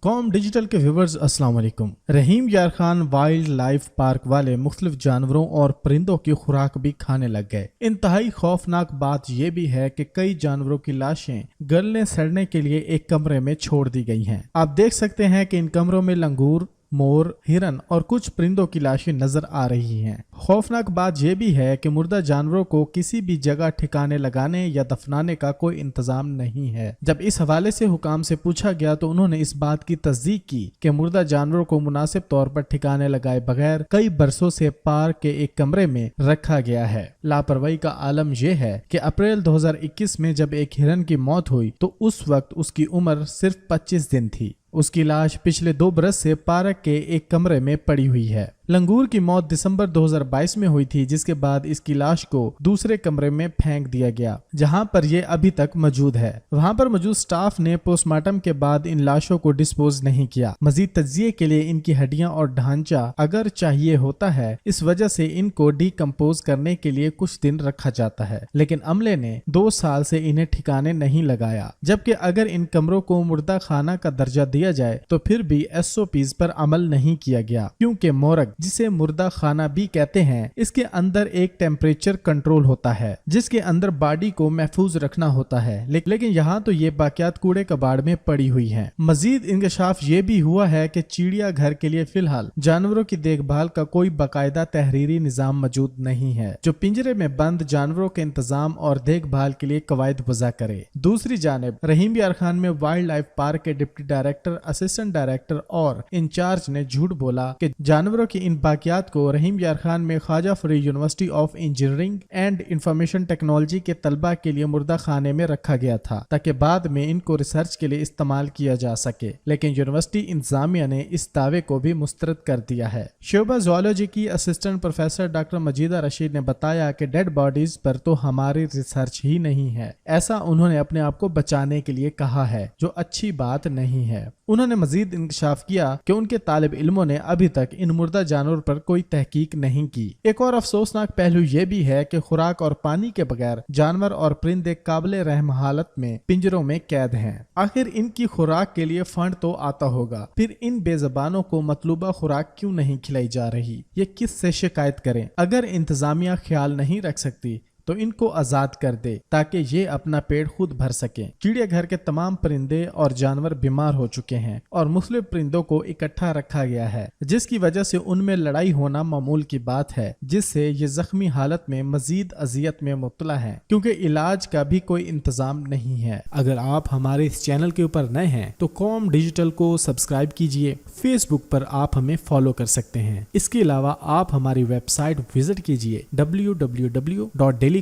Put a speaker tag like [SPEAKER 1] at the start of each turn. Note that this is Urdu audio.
[SPEAKER 1] قوم ڈیجیٹل کے ویورز السلام علیکم۔ رحیم Yar Khan wild life park والے مختلف جانوروں اور پرندوں کی خوراک بھی کھانے لگ گئے۔ انتہائی خوفناک بات یہ بھی ہے کہ کئی جانوروں کی لاشیں گلنے سڑنے کے لیے ایک کمرے میں چھوڑ دی گئی ہیں۔ آپ دیکھ سکتے ہیں کہ ان کمروں میں لنگور، مور، ہرن اور کچھ پرندوں کی لاشیں نظر آ رہی ہیں۔ خوفناک بات یہ بھی ہے کہ مردہ جانوروں کو کسی بھی جگہ ٹھکانے لگانے یا دفنانے کا کوئی انتظام نہیں ہے۔ جب اس حوالے سے حکام سے پوچھا گیا تو انہوں نے اس بات کی تصدیق کی کہ مردہ جانوروں کو مناسب طور پر ٹھکانے لگائے بغیر کئی برسوں سے پارک کے ایک کمرے میں رکھا گیا ہے۔ لاپرواہی کا عالم یہ ہے کہ اپریل 2021 میں جب ایک ہرن کی موت ہوئی تو اس وقت اس کی عمر صرف 25 دن تھی۔ اس کی لاش پچھلے 2 برس سے پارک کے ایک کمرے میں پڑی ہوئی ہے۔ لنگور کی موت دسمبر 2022 میں ہوئی تھی، جس کے بعد اس کی لاش کو دوسرے کمرے میں پھینک دیا گیا جہاں پر یہ ابھی تک موجود ہے۔ وہاں پر موجود سٹاف نے پوسٹ مارٹم کے بعد ان لاشوں کو ڈسپوز نہیں کیا۔ مزید تجزیے کے لیے ان کی ہڈیاں اور ڈھانچہ اگر چاہیے ہوتا ہے، اس وجہ سے ان کو ڈی کمپوز کرنے کے لیے کچھ دن رکھا جاتا ہے، لیکن عملے نے 2 سال سے انہیں ٹھکانے نہیں لگایا۔ جبکہ اگر ان کمروں کو مردہ خانہ کا درجہ دیا جائے تو پھر بھی SOPs پر عمل نہیں کیا گیا، کیونکہ مورگ جسے مردہ خانہ بھی کہتے ہیں، اس کے اندر ایک ٹیمپریچر کنٹرول ہوتا ہے جس کے اندر باڈی کو محفوظ رکھنا ہوتا ہے، لیکن یہاں تو یہ باقیات کوڑے کباڑ میں پڑی ہوئی ہیں۔ مزید انکشاف یہ بھی ہوا ہے کہ چڑیا گھر کے لیے فی الحال جانوروں کی دیکھ بھال کا کوئی باقاعدہ تحریری نظام موجود نہیں ہے جو پنجرے میں بند جانوروں کے انتظام اور دیکھ بھال کے لیے قواعد وضع کرے۔ دوسری جانب رحیم یار خان میں وائلڈ لائف پارک کے ڈپٹی ڈائریکٹر، اسسٹنٹ ڈائریکٹر اور انچارج نے جھوٹ بولا کہ جانوروں کی ان باقیات کو رحیم یار خان میں Khwaja Farid university of engineering and information technology کے طلبہ کے لیے مردہ خانے میں رکھا گیا تھا تاکہ بعد میں ان کو ریسرچ کے لیے استعمال کیا جا سکے، لیکن یونیورسٹی انتظامیہ نے اس دعوے کو بھی مسترد کر دیا ہے۔ شعبہ زوالوجی کی assistant professor doctor Majida Rashid نے بتایا کہ ڈیڈ باڈیز پر تو ہماری ریسرچ ہی نہیں ہے، ایسا انہوں نے اپنے آپ کو بچانے کے لیے کہا ہے، جو اچھی بات نہیں ہے۔ انہوں نے مزید انکشاف کیا کہ ان کے طالب علموں نے ابھی تک ان مردہ جانور پر کوئی تحقیق نہیں کی۔ ایک اور افسوسناک پہلو یہ بھی ہے کہ خوراک اور پانی کے بغیر جانور اور پرندے قابل رحم حالت میں پنجروں میں قید ہیں۔ آخر ان کی خوراک کے لیے فنڈ تو آتا ہوگا، پھر ان بے زبانوں کو مطلوبہ خوراک کیوں نہیں کھلائی جا رہی؟ یہ کس سے شکایت کریں؟ اگر انتظامیہ خیال نہیں رکھ سکتی تو ان کو آزاد کر دے تاکہ یہ اپنا پیٹ خود بھر سکیں۔ چڑیا گھر کے تمام پرندے اور جانور بیمار ہو چکے ہیں اور مختلف پرندوں کو اکٹھا رکھا گیا ہے، جس کی وجہ سے ان میں لڑائی ہونا معمول کی بات ہے، جس سے یہ زخمی حالت میں مزید اذیت میں مبتلا ہیں، کیونکہ علاج کا بھی کوئی انتظام نہیں ہے۔ اگر آپ ہمارے اس چینل کے اوپر نئے ہیں تو قوم ڈیجیٹل کو سبسکرائب کیجئے۔ فیس بک پر آپ ہمیں فالو کر سکتے ہیں۔ اس کے علاوہ آپ ہماری ویب سائٹ وزٹ کیجئے www.dailycom.com